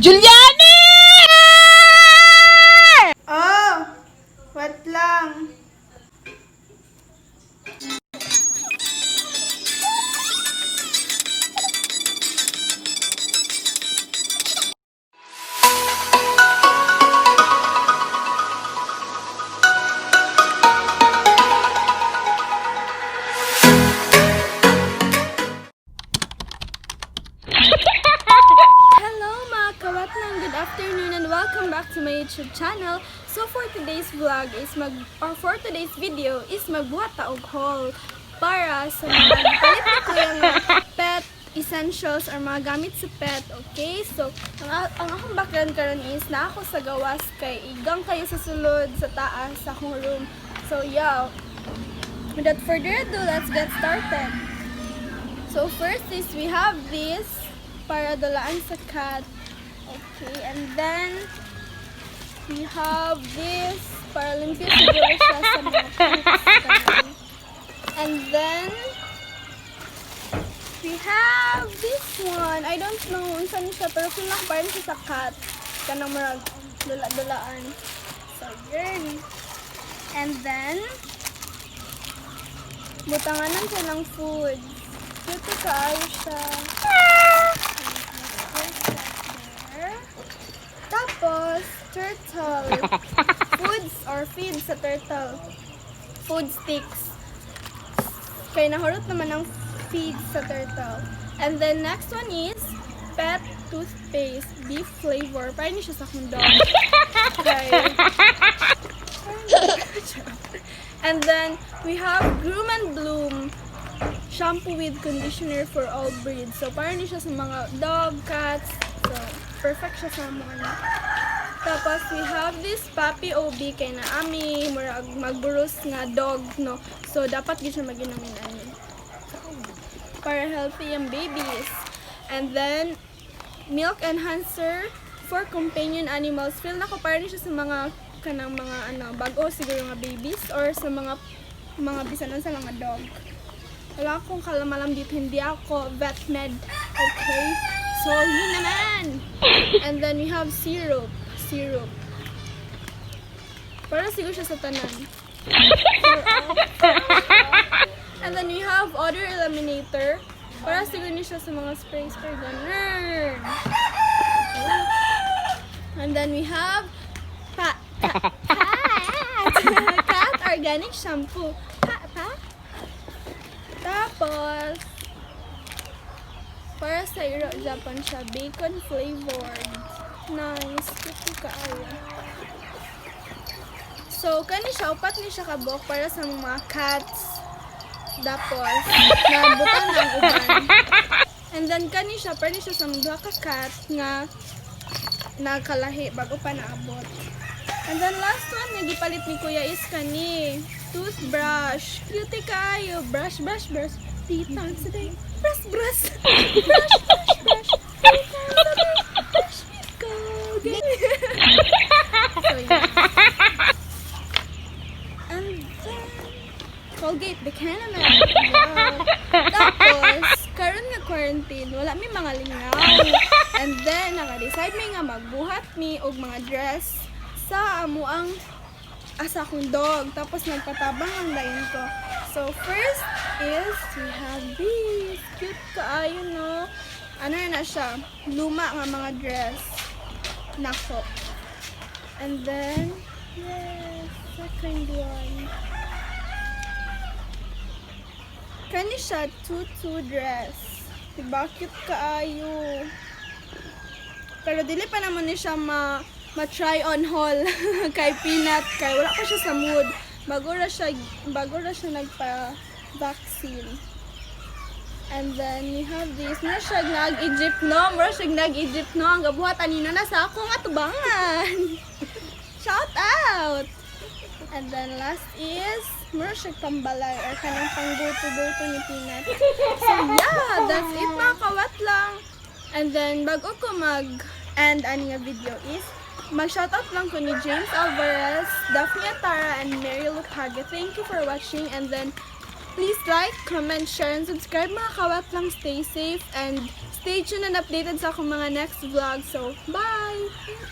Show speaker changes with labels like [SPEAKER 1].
[SPEAKER 1] Jolyaneeee!
[SPEAKER 2] Oh, wait lang.
[SPEAKER 3] Hello mga kawatlang, good afternoon and welcome back to my YouTube channel. So for today's vlog is for today's video is magbuhat ta og haul para sa mga palit ko yung pet essentials or mga gamit sa pet. Okay? So ang akong background karon is na ako sa gawas kay igang kayo sa sulod sa taas sa akong room. So yeah, without further ado, let's get started. So first is we have this para dalaan sa cat. Okay, and then we have this para limpyo siguro siya sa mga poops. And then we have this one. I don't know kung saan siya, pero kung nakabayan siya sa cat. Kanang marag dula-dulaan. So yun. And then butanganan siya ng food. Cute kaayo siya. Tapos, turtle. Foods or feeds sa turtle. Food sticks. Kaya nahurot naman ng feeds sa turtle. And then, next one is pet toothpaste. Beef flavor. Parang hindi siya sa akong dog. Okay. And then, we have Groom and Bloom. Shampoo with conditioner for all breeds. So, parang hindi siya sa mga dog, cats. So, perfect siya sa mga. Tapos, we have this Papi OB kay na ami magburus nga dog, no? So, dapat din siya mag-inamin ani. Para healthy yung babies. And then, milk enhancer for companion animals. Feel na ko parang siya sa mga kanang mga bago siguro nga babies or sa mga bisanan sa mga dog. Wala akong kalamalam dito, hindi ako vet med. Okay? So, yun naman! And then we have syrup. Para siguro siya sa tanan. And then we have odor eliminator. Para siguro niya siya sa mga spray ganun. And then we have cat organic shampoo. Tapos, para sa Japan siya, bacon flavored. Nice. Kasi kaayo. So, kani siya, upat ni siya kabok para sa mga cats. Tapos, nabutan ng uban. And then, kani siya, para ni siya sa mga ka cat nga nakalahi bago pa naabot. And then, last one, nagipalit ni Kuya is kani toothbrush. Cute kayo. Brush. 3 times a day. Brush. 3 times a day. Brush. Go. So, yeah. And then, Colgate Buchanan. Yeah. Tapos, karon nga quarantine, wala mi mga lingaw. And then, naka-decide mi nga magbuhat mi og mga dress sa amuang asa akong dog. Tapos nagpatabang ang lain ko. So first is we have this. Cute kaayo, no? Ano na siya? Luma nga mga dress. Nako. And then, yes, second one. Kani siya tutu dress. Diba? Cute kaayo. Pero dili pa naman ni siya ma-try on haul kay Peanut kay wala pa siya sa mood bago ra siya nagpa-vaccine. And then we have this na siya nag-Egypt no ang gabuhat anina na sa akong atubangan. Shout out. And then last is mura siya pambalay or kanang pangguto-guto ni Peanut. So yeah, that's it mga kawat lang. And then bago ko mag-end ani nga video is mag-shoutout lang ko ni James Alvarez, Daphne Tara, and Mary Lupage. Thank you for watching. And then, Please like, comment, share, and subscribe mga kawat lang. Stay safe and stay tuned and updated sa akong mga next vlog. So, bye!